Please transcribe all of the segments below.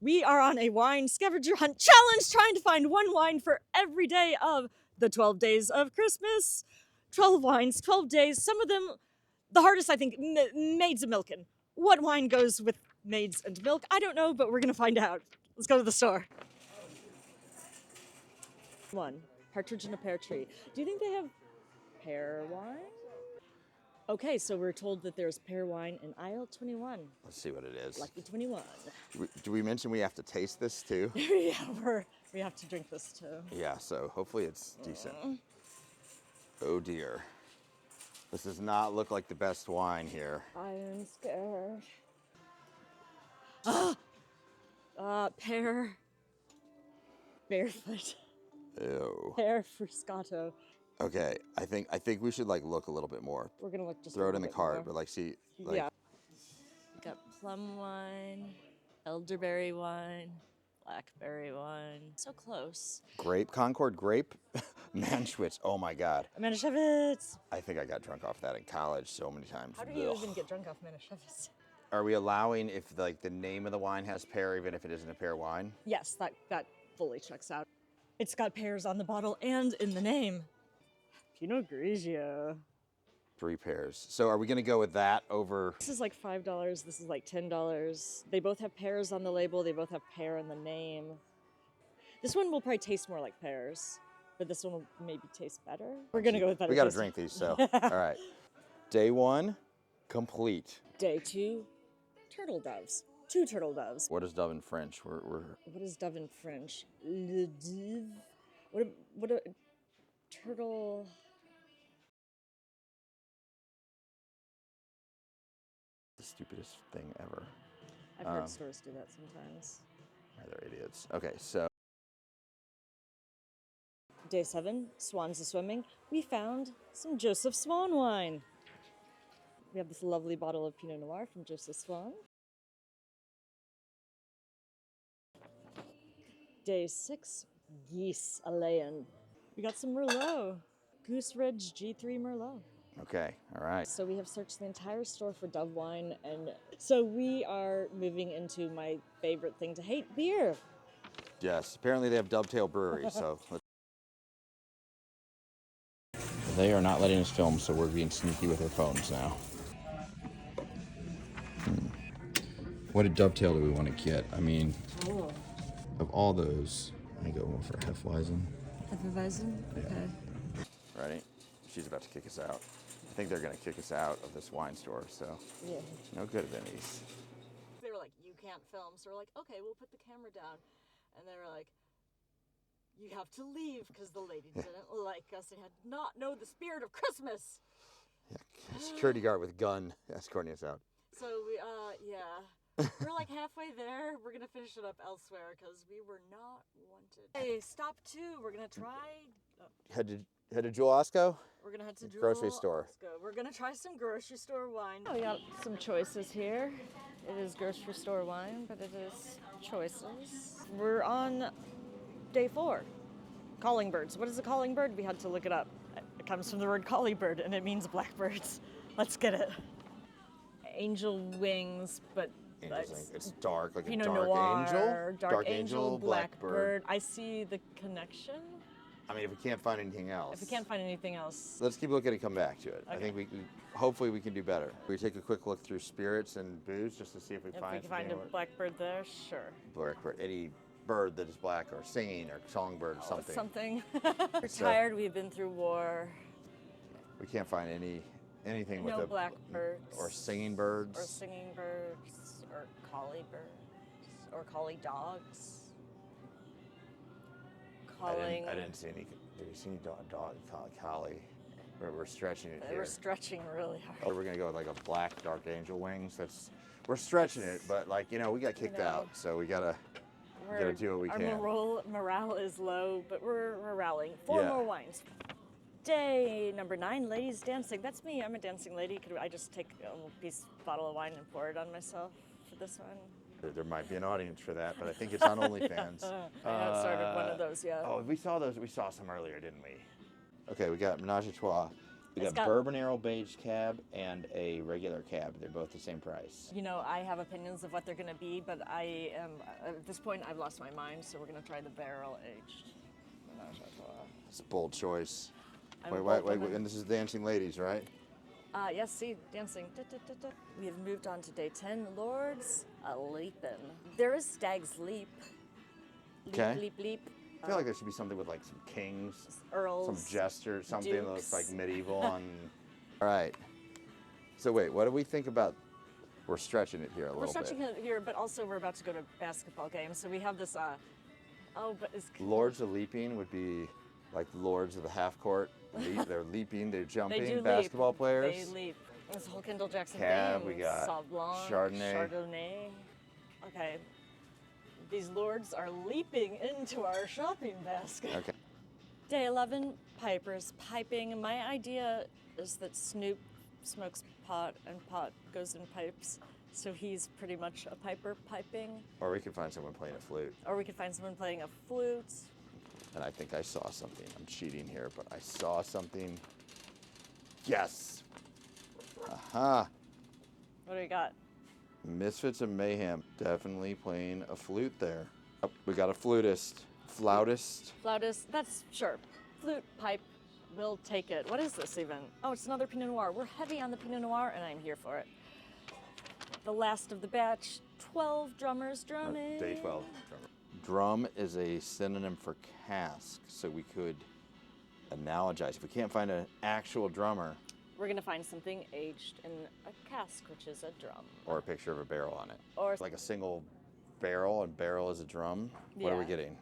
We are on a wine scavenger hunt challenge, trying to find one wine for every day of the 12 days of Christmas. 12 wines, 12 days. Some of them, the hardest, I think, Maids and Milkin. What wine goes with Maids and Milk? I don't know, but we're going to find out. Let's go to the store. One, Partridge in a Pear Tree. Do you think they have pear wine? Okay, so we're told that there's pear wine in aisle 21. Let's see what it is. Lucky 21. Do we mention we have to taste this too? Yeah, we have to drink this too. Yeah, so hopefully it's decent. Oh dear. This does not look like the best wine here. I am scared. Pear. Barefoot. Ew. Pear Fruscato. Okay, I think we should like look a little bit more. We're gonna look just throw a it in the bit cart, more. but like see, like, Yeah. Got plum wine, elderberry wine, blackberry wine. So close. grape, Concord grape, Manschwitz. Oh my God. Manischewitz. I think I got drunk off that in college so many times. How do you Ugh. even get drunk off Manischewitz? Are we allowing if like the name of the wine has pear, even if it isn't a pear wine? Yes, that fully checks out. It's got pears on the bottle and in the name. Pinot Grigio. 3 pears. So are we gonna go with that over? This is like $5. This is like $10. They both have pears on the label. They both have pear in the name. This one will probably taste more like pears, but this one will maybe taste better. We're gonna go with better. We gotta tasting. drink these, so. All right. Day 1, complete. Day 2, turtle doves. 2 turtle doves. What is dove in French? We're What is dove in French? Le dive. What a turtle. the stupidest thing ever. I've heard stores do that sometimes. They're idiots. Okay, so Day 7, Swans are swimming. We found some Joseph Swan wine. We have this lovely bottle of Pinot Noir from Joseph Swan. Day 6, Geese, Elle. We got some Merlot. Goose Ridge G3 Merlot. okay, all right. So we have searched the entire store for Dove wine, and so we are moving into my favorite thing to hate, beer. Yes, apparently they have Dovetail Brewery, so they are not letting us film, so we're being sneaky with our phones now. What a Dovetail do we want to get? I mean, of all those, I go more for Hefeweizen. Hefeweizen? Okay. Ready? She's about to kick us out. I think they're going to kick us out of this wine store, so Yeah. no good at these. They were like, you can't film. So we're like, okay, we'll put the camera down. And they were like, you have to leave because the lady didn't like us and had not know the spirit of Christmas. Yeah, security guard with gun escorting us out. So we, yeah. We're like halfway there. We're going to finish it up elsewhere because we were not wanted. Hey, stop 2. We're going to try. Head to Jewel Osco? We're going to head to Jewel Grocery store. Osco. We're going to try some grocery store wine. Oh, we got some choices here. It is grocery store wine, but it is choices. We're on day 4. Calling birds. What is a calling bird? We had to look it up. It comes from the word collie bird, and it means blackbirds. Let's get it. Angel wings, but It's dark, like Pinot a dark Noir, angel. dark angel, blackbird. I see the connection. I mean, if we can't find anything else. If we can't find anything else. Let's keep looking and come back to it. I Okay. think hopefully we can do better. We take a quick look through spirits and booze just to see if we If we find can find a something. blackbird there, sure. Blackbird, any bird that is black or singing or songbird or something. Something. We're tired. We've been through war. We can't find anything with No a blackbirds. or singing birds. Or singing birds. Or collie birds. Or collie dogs. Calling. I didn't see any. Did you see any dog collie? We're stretching it here. We're stretching really hard. Oh, we're gonna go with like a black dark angel wings. We're stretching it, but like we got kicked out, so we gotta do what we can. Our morale is low, but we're rallying. 4 Yeah. more wines. Day number 9, ladies dancing. That's me. I'm a dancing lady. Could I just take a little bottle of wine and pour it on myself for this one? There might be an audience for that, but I think it's on OnlyFans. I haven't started one of those yet. Oh, we saw those. We saw some earlier, didn't we? Okay, we got Menage a Trois. We got bourbon barrel beige cab and a regular cab. They're both the same price. You know, I have opinions of what they're going to be, but I am, at this point, I've lost my mind, so we're going to try the barrel-aged. It's a bold choice. I'm Wait, and this is Dancing Ladies, right? Yes, see, dancing. We have moved on to day 10. Lords a-leapin'. There is Stag's Leap. Okay. Leap, leap. I feel like there should be something with like some kings, Earls, some jester, something that looks dukes. like medieval. All right. So wait, what do we think about? We're stretching it here a little bit. We're stretching it here, but also we're about to go to a basketball game, so we have this. But it's Lords of Leaping would be like Lords of the half court. They're leaping, they're jumping. They do basketball leap. players. They leap. This whole Kendall Jackson Cab, thing. we got Sauv Blanc, Chardonnay. Okay. These lords are leaping into our shopping basket. Okay. Day 11, pipers piping. My idea is that Snoop smokes pot and pot goes in pipes, so he's pretty much a piper piping. Or we could find someone playing a flute. Or we could find someone playing a flute. And I think I saw something. I'm cheating here, but I saw something. Yes. Aha. What do we got? Misfits of Mayhem. Definitely playing a flute there. Oh, we got a flutist. Flautist. Flautist, that's sure. Flute, pipe, we'll take it. What is this even? Oh, it's another Pinot Noir. We're heavy on the Pinot Noir, and I'm here for it. The last of the batch, 12 drummers drumming. Day 12. Drum is a synonym for cask, so we could analogize. If we can't find an actual drummer, we're gonna find something aged in a cask, which is a drum. Or a picture of a barrel on it. Or like a single barrel, and barrel is a drum. What are we getting?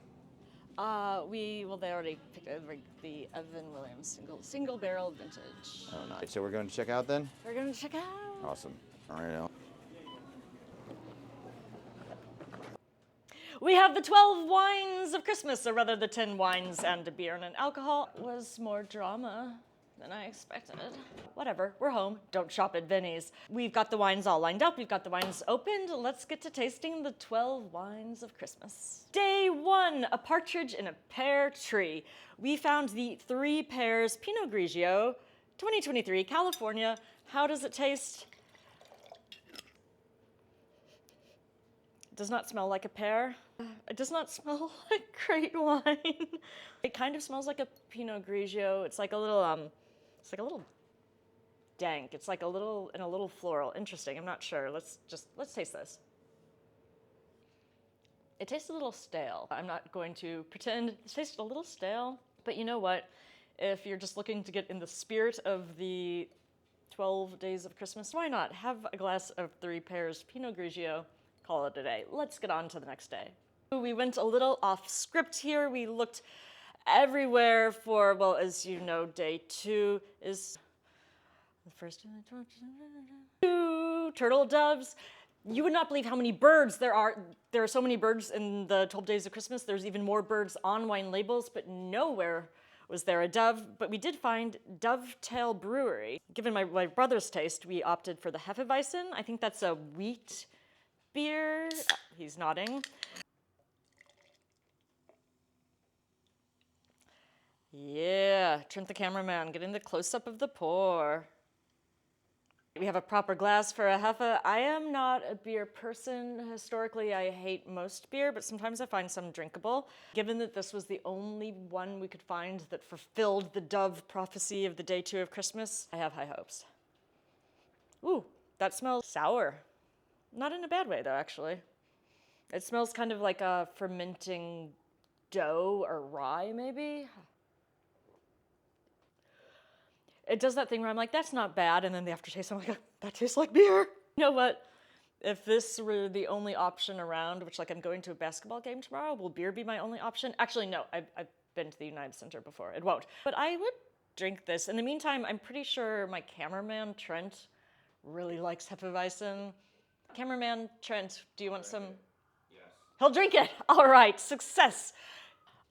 They already picked the Evan Williams single barrel vintage. Oh, nice. So we're going to check out then? We're going to check out. Awesome. All right, Elle. We have the 12 wines of Christmas, or rather the 10 wines and a beer and an alcohol. Was more drama than I expected. Whatever, we're home. Don't shop at Vinnie's. We've got the wines all lined up. We've got the wines opened. Let's get to tasting the 12 wines of Christmas. Day 1, a partridge in a pear tree. We found the 3 Pears Pinot Grigio, 2023, California. How does it taste? It does not smell like a pear. It does not smell like great wine. It kind of smells like a Pinot Grigio. It's like a little, dank. It's like a little floral. Interesting. I'm not sure. Let's taste this. It tastes a little stale. I'm not going to pretend it tastes a little stale, but you know what? If you're just looking to get in the spirit of the 12 days of Christmas, why not have a glass of 3 Pears Pinot Grigio? Call it a day. Let's get on to the next day. We went a little off script here. We looked everywhere for, well, as you know, day 2 is the first 2 turtle doves. You would not believe how many birds there are. There are so many birds in the 12 days of Christmas. There's even more birds on wine labels, but nowhere was there a dove. But we did find Dovetail Brewery. Given my brother's taste, we opted for the Hefeweizen. I think that's a wheat beer. He's nodding. Yeah, turn the cameraman, getting the close-up of the pour. We have a proper glass for a Hefe. I am not a beer person. Historically, I hate most beer, but sometimes I find some drinkable. Given that this was the only one we could find that fulfilled the dove prophecy of the day 2 of Christmas, I have high hopes. Ooh, that smells sour. Not in a bad way, though, actually. It smells kind of like a fermenting dough or rye, maybe. It does that thing where I'm like, that's not bad, and then the aftertaste, I'm like, that tastes like beer. You know what? If this were the only option around, which like I'm going to a basketball game tomorrow, will beer be my only option? Actually, no, I've been to the United Center before. It won't. But I would drink this. In the meantime, I'm pretty sure my cameraman, Trent, really likes Hefeweizen. Cameraman Trent, do you want some? Yes. He'll drink it. All right, success.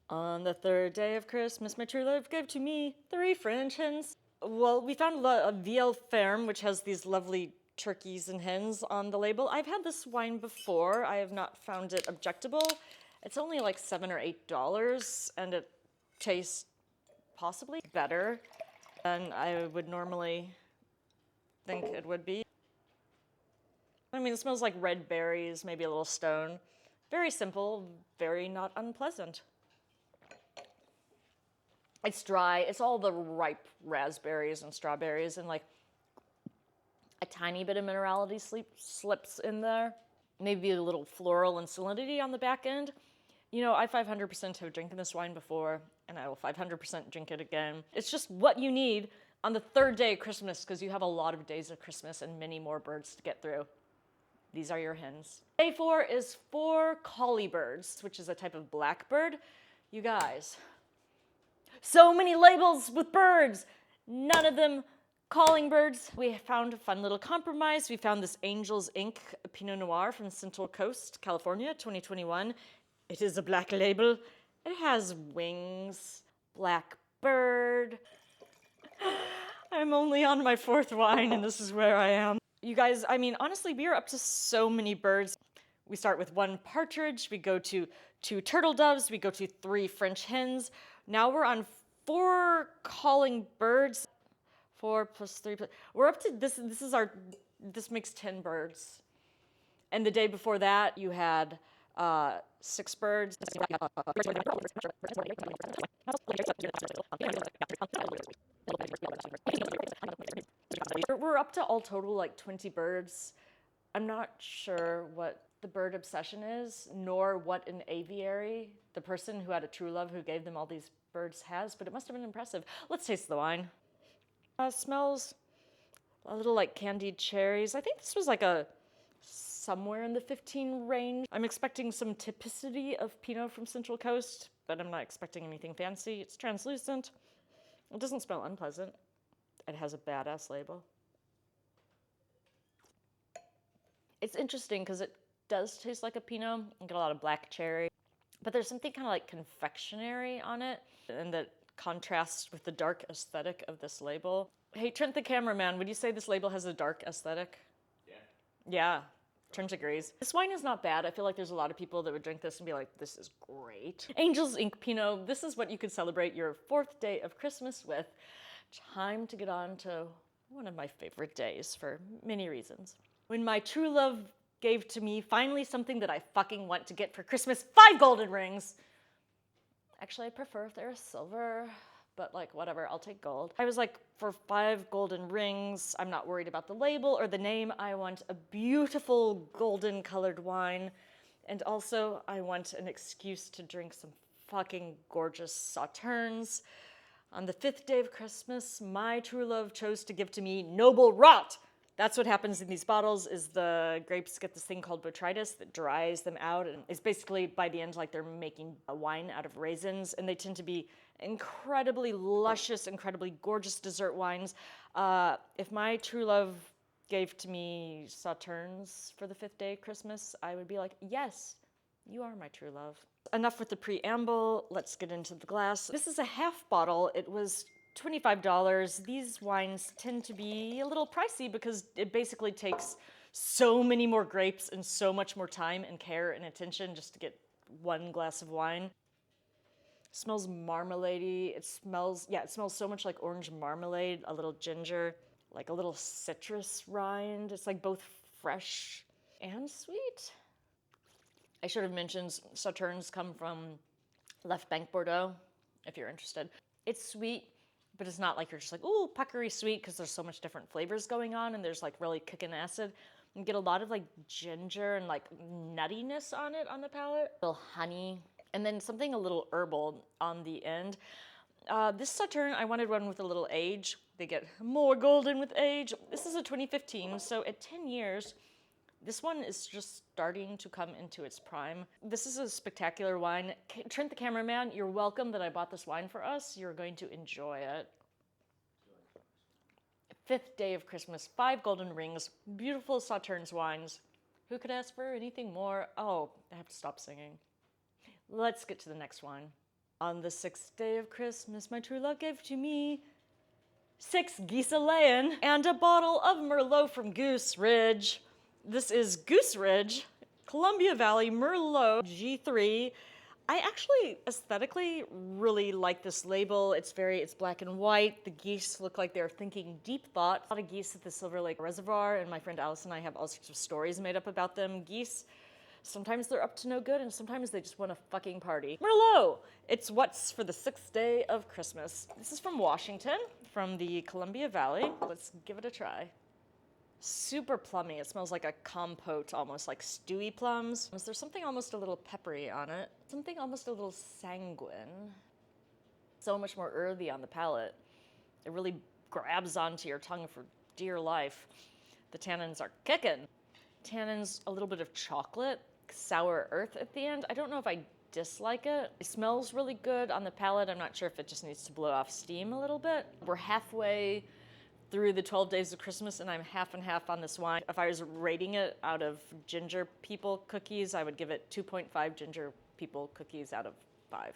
On the 3rd day of Christmas, my true love gave to me 3 French hens. Well, we found a Ville Ferme, which has these lovely turkeys and hens on the label. I've had this wine before. I have not found it objectable. It's only like $7 or $8, and it tastes possibly better. than I would normally think it would be. I mean, it smells like red berries, maybe a little stone. Very simple, very not unpleasant. It's dry. It's all the ripe raspberries and strawberries, and like a tiny bit of minerality slips in there. Maybe a little floral and salinity on the back end. You know, I 500% have drinking this wine before, and I will 500% drink it again. It's just what you need on the third day of Christmas, because you have a lot of days of Christmas and many more birds to get through. These are your hens. Day 4 is for collie birds, which is a type of blackbird. You guys, so many labels with birds, none of them calling birds. We found a fun little compromise. We found this Angel's Ink Pinot Noir from Central Coast, California, 2021. It is a black label. It has wings, black bird. I'm only on my 4th wine, and this is where I am. You guys, I mean, honestly, we are up to so many birds. We start with 1 partridge, we go to 2 turtle doves, we go to 3 French hens. Now we're on 4 calling birds. 4 plus 3 plus, we're up to this makes 10 birds. And the day before that, you had 6 birds. We're up to all total like 20 birds. I'm not sure what the bird obsession is, nor what an aviary the person who had a true love who gave them all these birds has, but it must have been impressive. Let's taste the wine. Smells a little like candied cherries. I think this was like somewhere in the 15 range. I'm expecting some typicity of Pinot from Central Coast, but I'm not expecting anything fancy. It's translucent. It doesn't smell unpleasant. It has a badass label. It's interesting because it does taste like a Pinot. You get a lot of black cherry, but there's something kind of like confectionery on it, and that contrasts with the dark aesthetic of this label. Hey, Trent the cameraman, would you say this label has a dark aesthetic? Yeah. Yeah, Trent agrees. This wine is not bad. I feel like there's a lot of people that would drink this and be like, this is great. Angel's Ink Pinot, this is what you could celebrate your 4th day of Christmas with. Time to get on to one of my favorite days for many reasons. When my true love gave to me finally something that I fucking want to get for Christmas, 5 golden rings. Actually, I prefer if they're silver, but like whatever, I'll take gold. I was like, for 5 golden rings, I'm not worried about the label or the name. I want a beautiful golden colored wine. And also I want an excuse to drink some fucking gorgeous Sauternes. On the 5th day of Christmas, my true love chose to give to me noble rot. That's what happens in these bottles, is the grapes get this thing called botrytis that dries them out, and it's basically by the end like they're making a wine out of raisins, and they tend to be incredibly luscious, incredibly gorgeous dessert wines. If my true love gave to me Sauternes for the 5th day of Christmas, I would be like, yes, you are my true love. Enough with the preamble, let's get into the glass. This is a half bottle. It was $25. These wines tend to be a little pricey because it basically takes so many more grapes and so much more time and care and attention just to get 1 glass of wine. It smells marmalade-y. It smells so much like orange marmalade, a little ginger, like a little citrus rind. It's like both fresh and sweet. I should have mentioned Sauternes come from Left Bank Bordeaux, if you're interested. It's sweet, but it's not like you're just like, ooh, puckery sweet, because there's so much different flavors going on, and there's like really kicking acid. You get a lot of like ginger and like nuttiness on it on the palate. A little honey, and then something a little herbal on the end. This Sauterne, I wanted one with a little age. They get more golden with age. This is a 2015, so at 10 years, this one is just starting to come into its prime. This is a spectacular wine. Trent the cameraman, you're welcome that I bought this wine for us. You're going to enjoy it. 5th day of Christmas, 5 golden rings, beautiful Sauternes wines. Who could ask for anything more? Oh, I have to stop singing. Let's get to the next wine. On the 6th day of Christmas, my true love gave to me 6 Geese and a bottle of Merlot from Goose Ridge. This is Goose Ridge, Columbia Valley Merlot G3. I actually aesthetically really like this label. It's black and white. The geese look like they're thinking deep thought. A lot of geese at the Silver Lake Reservoir, and my friend Alice and I have all sorts of stories made up about them. Geese, sometimes they're up to no good, and sometimes they just want to fucking party. Merlot! It's what's for the 6th day of Christmas. This is from Washington, from the Columbia Valley. Let's give it a try. Super plummy. It smells like a compote, almost like stewy plums. There's something almost a little peppery on it. Something almost a little sanguine. So much more earthy on the palate. It really grabs onto your tongue for dear life. The tannins are kicking. Tannins, a little bit of chocolate, sour earth at the end. I don't know if I dislike it. It smells really good on the palate. I'm not sure if it just needs to blow off steam a little bit. We're halfway through the 12 days of Christmas, and I'm half and half on this wine. If I was rating it out of ginger people cookies, I would give it 2.5 ginger people cookies out of 5.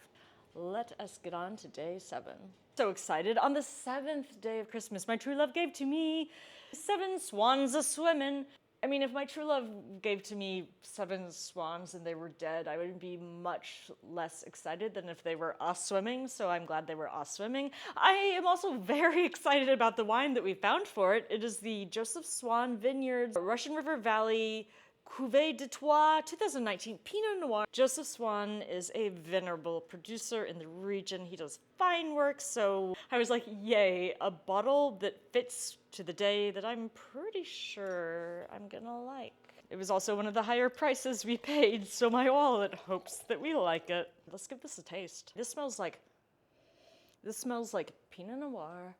Let us get on to day 7. So excited. On the 7th day of Christmas, my true love gave to me 7 swans a-swimming. I mean, if my true love gave to me 7 swans and they were dead, I would be much less excited than if they were swimming, so I'm glad they were swimming. I am also very excited about the wine that we found for it. It is the Joseph Swan Vineyards Russian River Valley Cuvée Detour 2019 Pinot Noir. Joseph Swan is a venerable producer in the region. He does fine work, so I was like, yay, a bottle that fits to the day that I'm pretty sure I'm gonna like. It was also one of the higher prices we paid, so my wallet hopes that we like it. Let's give this a taste. This smells like Pinot Noir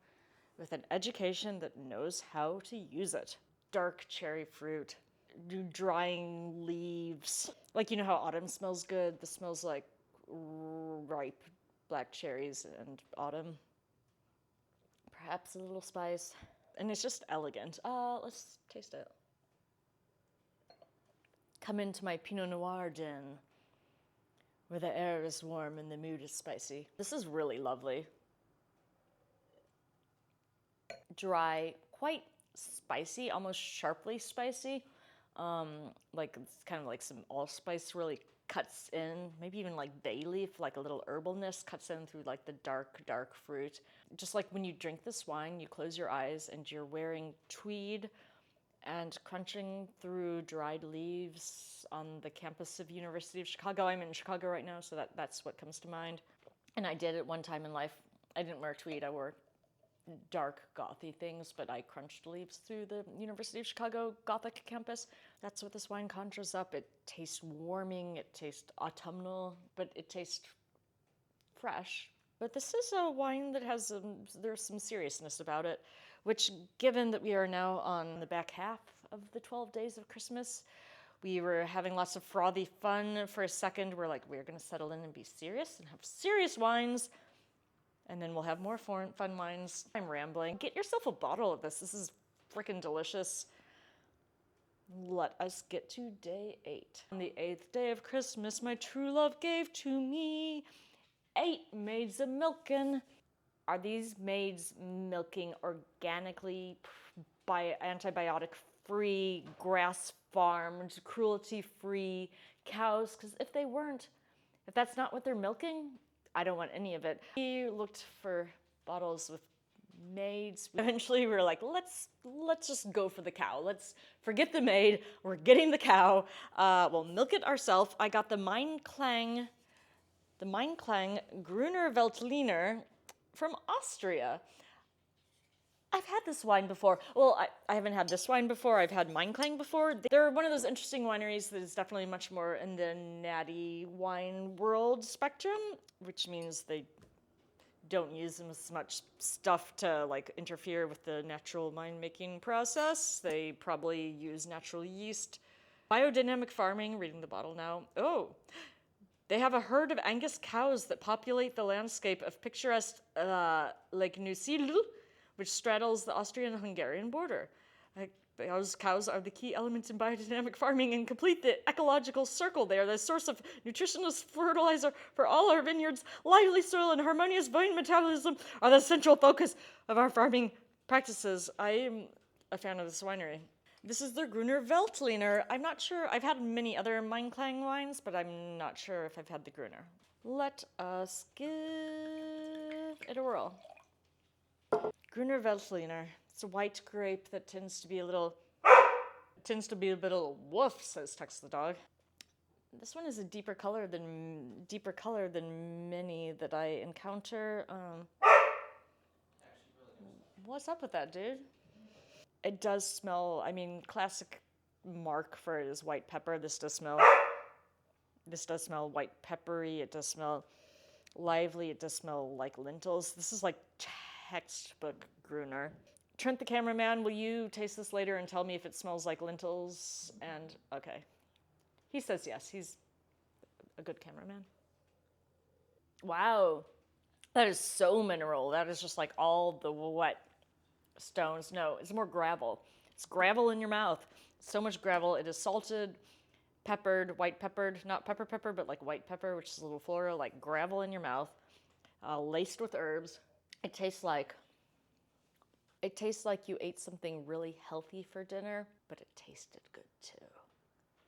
with an education that knows how to use it. Dark cherry fruit. Drying leaves. Like, you know how autumn smells good? This smells like ripe black cherries and autumn. Perhaps a little spice. And it's just elegant. Let's taste it. Come into my Pinot Noir den, where the air is warm and the mood is spicy. This is really lovely. Dry, quite spicy, almost sharply spicy. Like it's kind of like some allspice really cuts in, maybe even like bay leaf, like a little herbalness cuts in through like the dark fruit. Just like when you drink this wine, you close your eyes and you're wearing tweed and crunching through dried leaves on the campus of University of Chicago. I'm in Chicago right now, so that's what comes to mind. And I did it one time in life. I didn't wear tweed, I wore dark gothy things, but I crunched leaves through the University of Chicago Gothic campus. That's what this wine conjures up. It tastes warming, it tastes autumnal, but it tastes fresh. But this is a wine that has there's some seriousness about it, which, given that we are now on the back half of the 12 days of Christmas, we were having lots of frothy fun for a second. We're like, we're gonna settle in and be serious and have serious wines, and then we'll have more fun wines. I'm rambling. Get yourself a bottle of this. This is freaking delicious. Let us get to day 8. On the 8th day of Christmas, my true love gave to me 8 maids a milking. Are these maids milking organically, antibiotic-free, grass-farmed, cruelty-free cows? Because if they weren't, if that's not what they're milking, I don't want any of it. We looked for bottles with maids. Eventually we were like, let's just go for the cow. Let's forget the maid. We're getting the cow. We'll milk it ourselves. I got the Mein Klang Gruner Veltliner from Austria. I've had this wine before. Well, I haven't had this wine before. I've had Mein Klang before. They're one of those interesting wineries that is definitely much more in the natty wine world spectrum, which means they don't use as much stuff to like interfere with the natural wine-making process. They probably use natural yeast. Biodynamic farming, reading the bottle now. Oh, they have a herd of Angus cows that populate the landscape of picturesque Lake Neusiedl, which straddles the Austrian-Hungarian border. Those cows are the key elements in biodynamic farming and complete the ecological circle. They are the source of nutritionist fertilizer for all our vineyards. Lively soil and harmonious vine metabolism are the central focus of our farming practices. I am a fan of this winery. This is their Gruner Veltliner. I'm not sure. I've had many other Mein Klang wines, but I'm not sure if I've had the Gruner. Let us give it a whirl. Gruner Veltliner. It's a white grape that tends to be a little woof, says Tux the dog. This one is a deeper color than many that I encounter. What's up with that, dude? It does smell, I mean, classic mark for it is white pepper. This does smell white peppery. It does smell lively. It does smell like lentils. This is like textbook Gruner. Trent the cameraman, will you taste this later and tell me if it smells like lentils? And okay. He says yes. He's a good cameraman. Wow. That is so mineral. That is just like all the wet stones. No, it's more gravel. It's gravel in your mouth. So much gravel. It is salted, peppered, white peppered, not pepper, but like white pepper, which is a little floral, like gravel in your mouth, laced with herbs. It tastes like you ate something really healthy for dinner, but it tasted good too.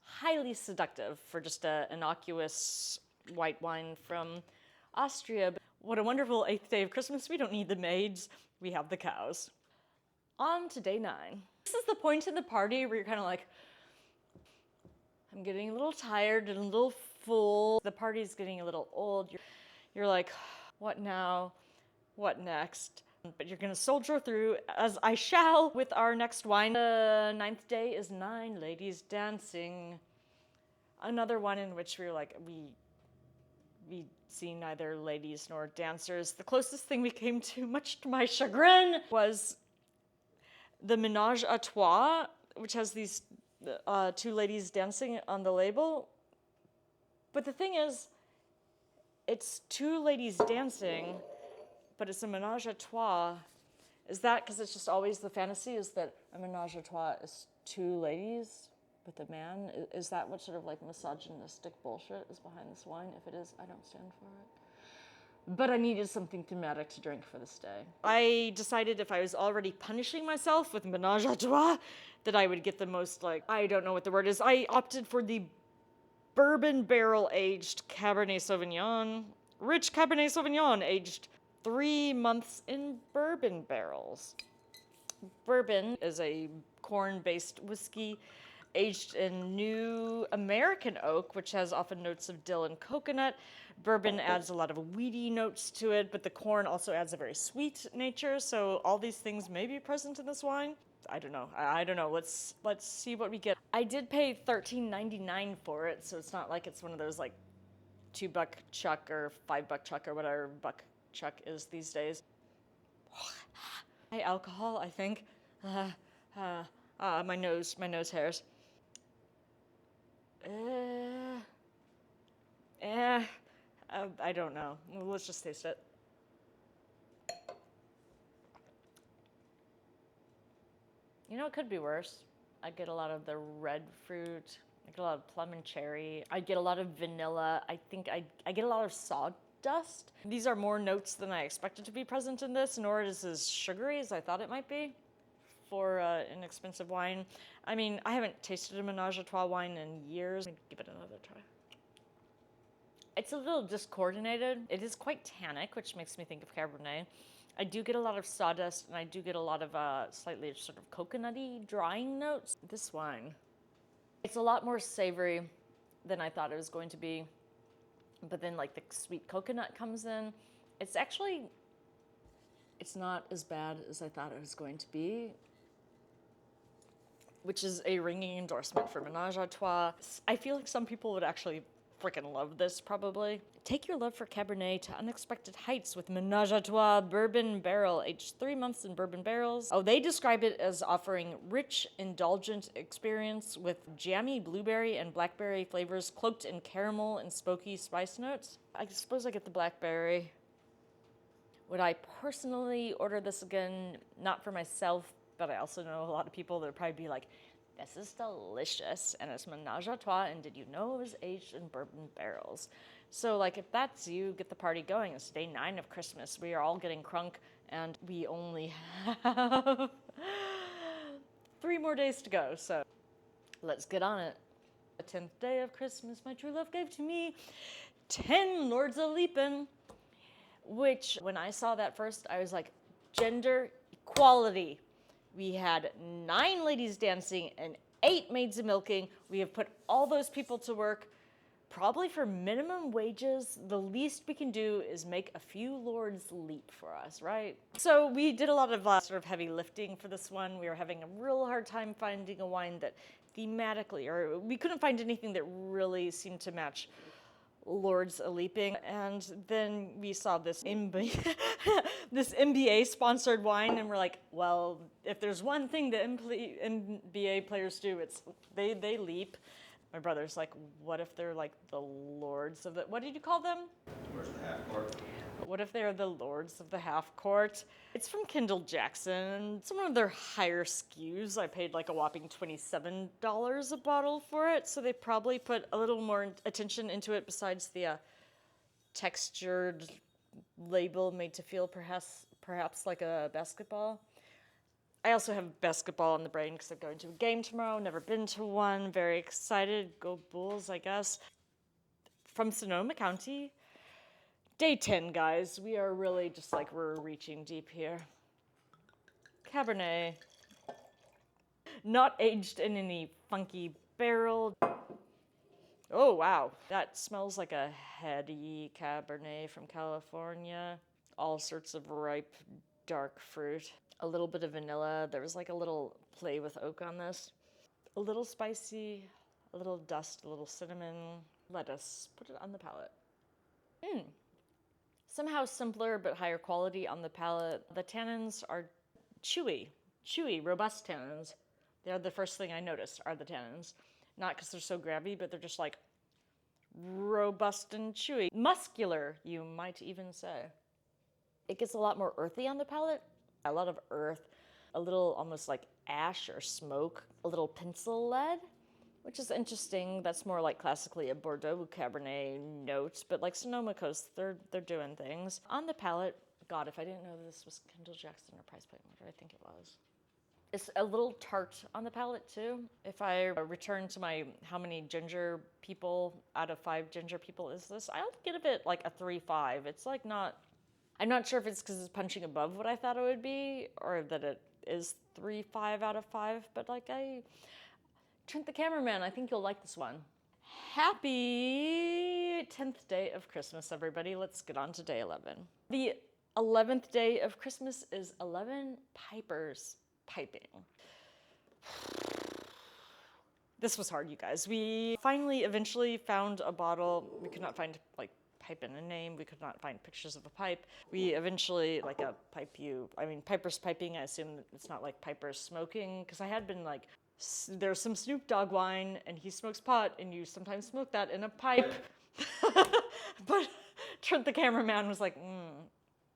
Highly seductive for just an innocuous white wine from Austria. What a wonderful 8th day of Christmas. We don't need the maids, we have the cows. On to day 9. This is the point in the party where you're kind of like, I'm getting a little tired and a little full. The party's getting a little old. You're like, what now? What next? But you're gonna soldier through, as I shall, with our next wine. The 9th day is 9 ladies dancing. Another one in which we were like, we see neither ladies nor dancers. The closest thing we came to, much to my chagrin, was the Ménage à Trois, which has these 2 ladies dancing on the label. But the thing is, it's 2 ladies dancing, but it's a ménage à trois. Is that because it's just always the fantasy is that a ménage à trois is 2 ladies with a man? Is that what sort of like misogynistic bullshit is behind this wine? If it is, I don't stand for it. But I needed something thematic to drink for this day. I decided if I was already punishing myself with ménage à trois, that I would get the most, like, I don't know what the word is. I opted for the bourbon barrel aged Cabernet Sauvignon. Rich Cabernet Sauvignon aged 3 months in bourbon barrels. Bourbon is a corn-based whiskey aged in new American oak, which has often notes of dill and coconut. Bourbon adds a lot of weedy notes to it, but the corn also adds a very sweet nature, so all these things may be present in this wine. I don't know. Let's see what we get. I did pay $13.99 for it, so it's not like it's one of those like $2 chuck or $5 chuck or whatever buck chuck is these days. High alcohol, I think. My nose hairs. I don't know. Let's just taste it. You know, it could be worse. I get a lot of the red fruit. I get a lot of plum and cherry. I get a lot of vanilla. I think I get a lot of sawdust. These are more notes than I expected to be present in this, nor is it as sugary as I thought it might be for an expensive wine. I mean, I haven't tasted a Ménage à Trois wine in years. Let me give it another try. It's a little discoordinated. It is quite tannic, which makes me think of Cabernet. I do get a lot of sawdust, and I do get a lot of slightly sort of coconutty drying notes. This wine, it's a lot more savory than I thought it was going to be. But then like the sweet coconut comes in. It's not as bad as I thought it was going to be, which is a ringing endorsement for Ménage à Trois. I feel like some people would actually freaking love this, probably. Take your love for Cabernet to unexpected heights with Ménage à Trois bourbon barrel, aged 3 months in bourbon barrels. Oh, they describe it as offering rich, indulgent experience with jammy blueberry and blackberry flavors cloaked in caramel and smoky spice notes. I suppose I get the blackberry. Would I personally order this again? Not for myself, but I also know a lot of people that would probably be like, this is delicious, and it's Ménage à Trois, and did you know it was aged in bourbon barrels? So, like, if that's you, get the party going. It's day 9 of Christmas. We are all getting crunk, and we only have 3 more days to go, so let's get on it. The 10th day of Christmas, my true love gave to me 10 Lords of Leapin', which when I saw that first, I was like, gender equality. We had 9 ladies dancing and 8 maids of milking. We have put all those people to work, probably for minimum wages. The least we can do is make a few lords leap for us, right? So we did a lot of sort of heavy lifting for this one. We were having a real hard time finding a wine that thematically, or we couldn't find anything that really seemed to match Lords a Leaping. And then we saw this this NBA sponsored wine, and we're like, well, if there's one thing that NBA players do, it's they leap. My brother's like, what if they're like the lords of the, what did you call them? Where's the half court? What if they're the lords of the half court? It's from Kendall Jackson. It's one of their higher SKUs. I paid like a whopping $27 a bottle for it, so they probably put a little more attention into it besides the textured label made to feel perhaps like a basketball. I also have basketball on the brain because I'm going to a game tomorrow. Never been to one. Very excited. Go Bulls, I guess. From Sonoma County. Day 10, guys. We are really just like we're reaching deep here. Cabernet. Not aged in any funky barrel. Oh, wow. That smells like a heady Cabernet from California. All sorts of ripe, dark fruit. A little bit of vanilla. There was like a little play with oak on this. A little spicy, a little dust, a little cinnamon. Let us put it on the palate. Somehow simpler but higher quality on the palate. The tannins are chewy, robust tannins. They're the first thing I noticed are the tannins. Not because they're so grabby, but they're just like robust and chewy. Muscular, you might even say. It gets a lot more earthy on the palate. A lot of earth, a little almost like ash or smoke, a little pencil lead, which is interesting. That's more like classically a Bordeaux Cabernet note, but like Sonoma Coast, they're doing things. On the palate, God, if I didn't know this was Kendall Jackson or Price Point, what did I think it was? It's a little tart on the palate too. If I return to my how many ginger people out of 5 ginger people is this, I'll give it like a 3.5. It's like not, I'm not sure if it's because it's punching above what I thought it would be or that it is 3.5 out of 5, but like Trent the cameraman, I think you'll like this one. Happy 10th day of Christmas, everybody. Let's get on to day 11. The 11th day of Christmas is 11 pipers piping. This was hard, you guys. We finally eventually found a bottle. We could not find like pipe in a name. We could not find pictures of a pipe. We eventually, like a pipe pipers piping, I assume it's not like pipers smoking, because I had been like, there's some Snoop Dogg wine and he smokes pot and you sometimes smoke that in a pipe. But Trent the cameraman was like,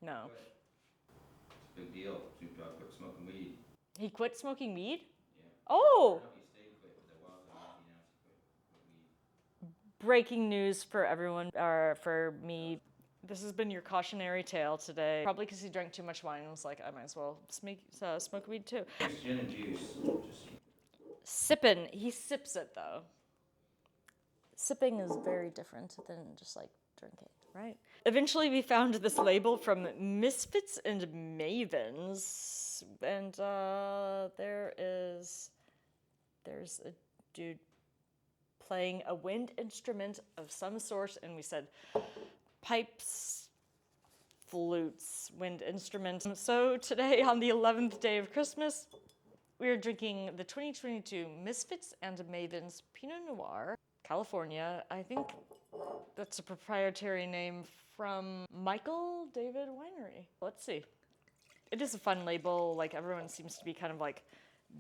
no. It's a big deal. Snoop Dogg quit smoking weed. He quit smoking weed? Yeah. Oh! He stayed quit, but there was a 19 ounce quit weed. Breaking news for everyone, or for me. This has been your cautionary tale today. Probably because he drank too much wine and was like, I might as well smoke weed too. It's gin and juice. Sippin'. He sips it though. Sipping is very different than just like drinking, right? Eventually we found this label from Misfits and Mavens, and there's a dude playing a wind instrument of some sort, and we said pipes, flutes, wind instruments. So today on the 11th day of Christmas, we are drinking the 2022 Misfits and Mavens Pinot Noir, California. I think that's a proprietary name from Michael David Winery. Let's see. It is a fun label. Like everyone seems to be kind of like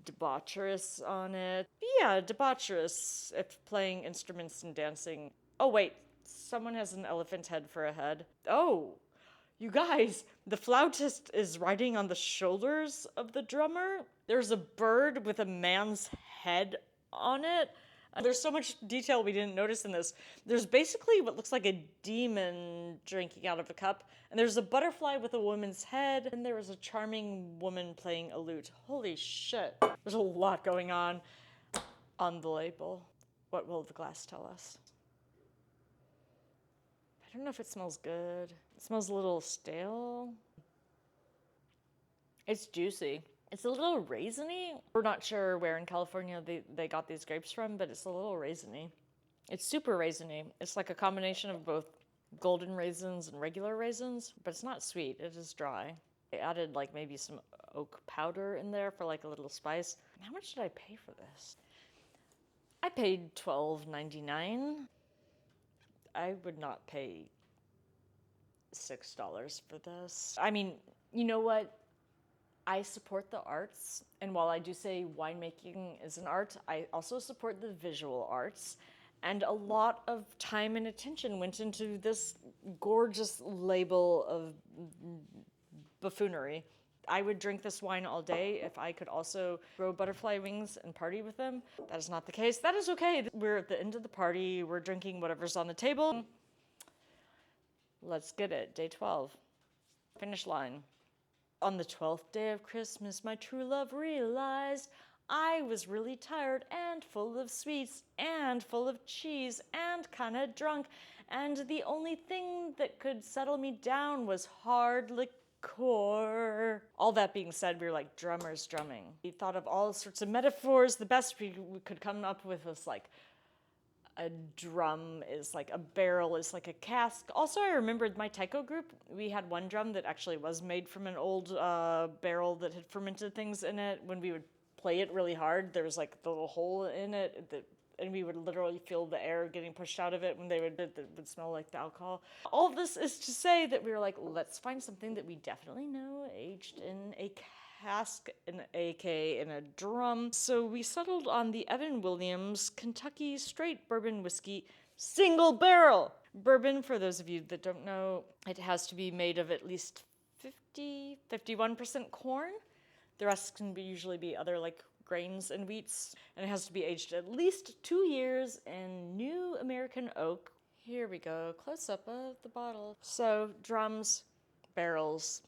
debaucherous on it. Yeah, debaucherous if playing instruments and dancing. Oh wait, someone has an elephant head for a head. Oh, you guys, the flautist is riding on the shoulders of the drummer. There's a bird with a man's head on it. There's so much detail we didn't notice in this. There's basically what looks like a demon drinking out of a cup, and there's a butterfly with a woman's head, and there is a charming woman playing a lute. Holy shit. There's a lot going on the label. What will the glass tell us? I don't know if it smells good. It smells a little stale. It's juicy. It's a little raisiny. We're not sure where in California they got these grapes from, but it's a little raisiny. It's super raisiny. It's like a combination of both golden raisins and regular raisins, but it's not sweet. It is dry. I added like maybe some oak powder in there for like a little spice. How much did I pay for this? I paid $12.99. I would not pay $6 for this. I mean, you know what? I support the arts, and while I do say winemaking is an art, I also support the visual arts, and a lot of time and attention went into this gorgeous label of buffoonery. I would drink this wine all day if I could also grow butterfly wings and party with them. That is not the case. That is okay. We're at the end of the party. We're drinking whatever's on the table. Let's get it. Day 12. Finish line. On the 12th day of Christmas, my true love realized I was really tired and full of sweets and full of cheese and kind of drunk. And the only thing that could settle me down was hard liquor. All that being said, we were like drummers drumming. We thought of all sorts of metaphors. The best we could come up with was like a drum is like a barrel is like a cask. Also, I remembered my taiko group. We had one drum that actually was made from an old barrel that had fermented things in it. When we would play it really hard, there was like the little hole in it and we would literally feel the air getting pushed out of it when it would smell like the alcohol. All of this is to say that we were like, let's find something that we definitely know aged in a cask, an AK, and a drum. So we settled on the Evan Williams Kentucky Straight Bourbon Whiskey Single Barrel. Bourbon, for those of you that don't know, it has to be made of at least 51% corn. The rest can usually be other like grains and wheats. And it has to be aged at least 2 years in new American oak. Here we go, close up of the bottle. So drums, barrels.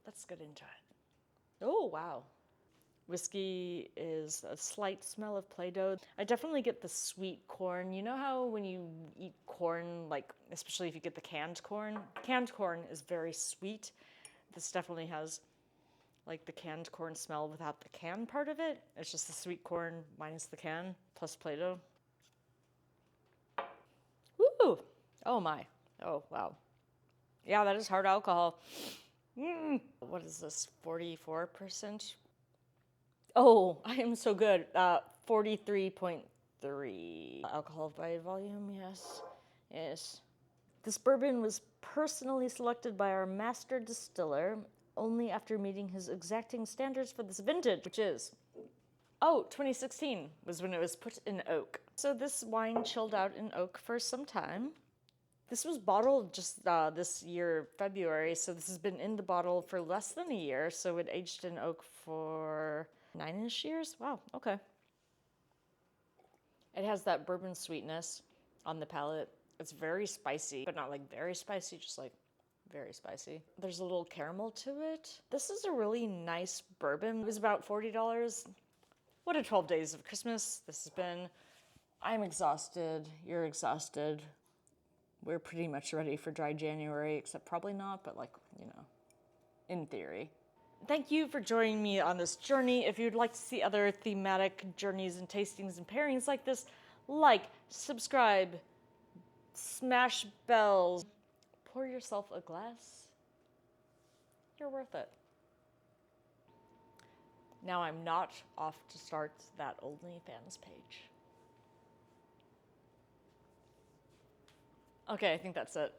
Let's get into it. Oh, wow. Whiskey is a slight smell of Play-Doh. I definitely get the sweet corn. You know how when you eat corn, like, especially if you get the canned corn is very sweet. This definitely has like the canned corn smell without the can part of it. It's just the sweet corn minus the can plus Play-Doh. Woo! Oh my. Oh, wow. Yeah, that is hard alcohol. What is this, 44%? Oh, I am so good. 43.3. Alcohol by volume, yes. Yes. This bourbon was personally selected by our master distiller only after meeting his exacting standards for this vintage, which is, 2016 was when it was put in oak. So this wine chilled out in oak for some time. This was bottled just this year, February, so this has been in the bottle for less than a year, so it aged in oak for 9-ish years. Wow, okay. It has that bourbon sweetness on the palate. It's very spicy, but not like very spicy, just like very spicy. There's a little caramel to it. This is a really nice bourbon. It was about $40. What a 12 days of Christmas this has been. I'm exhausted. You're exhausted. We're pretty much ready for dry January, except probably not, but like, you know, in theory. Thank you for joining me on this journey. If you'd like to see other thematic journeys and tastings and pairings like this, like, subscribe, smash bells, pour yourself a glass. You're worth it. Now I'm not off to start that OnlyFans page. Okay, I think that's it.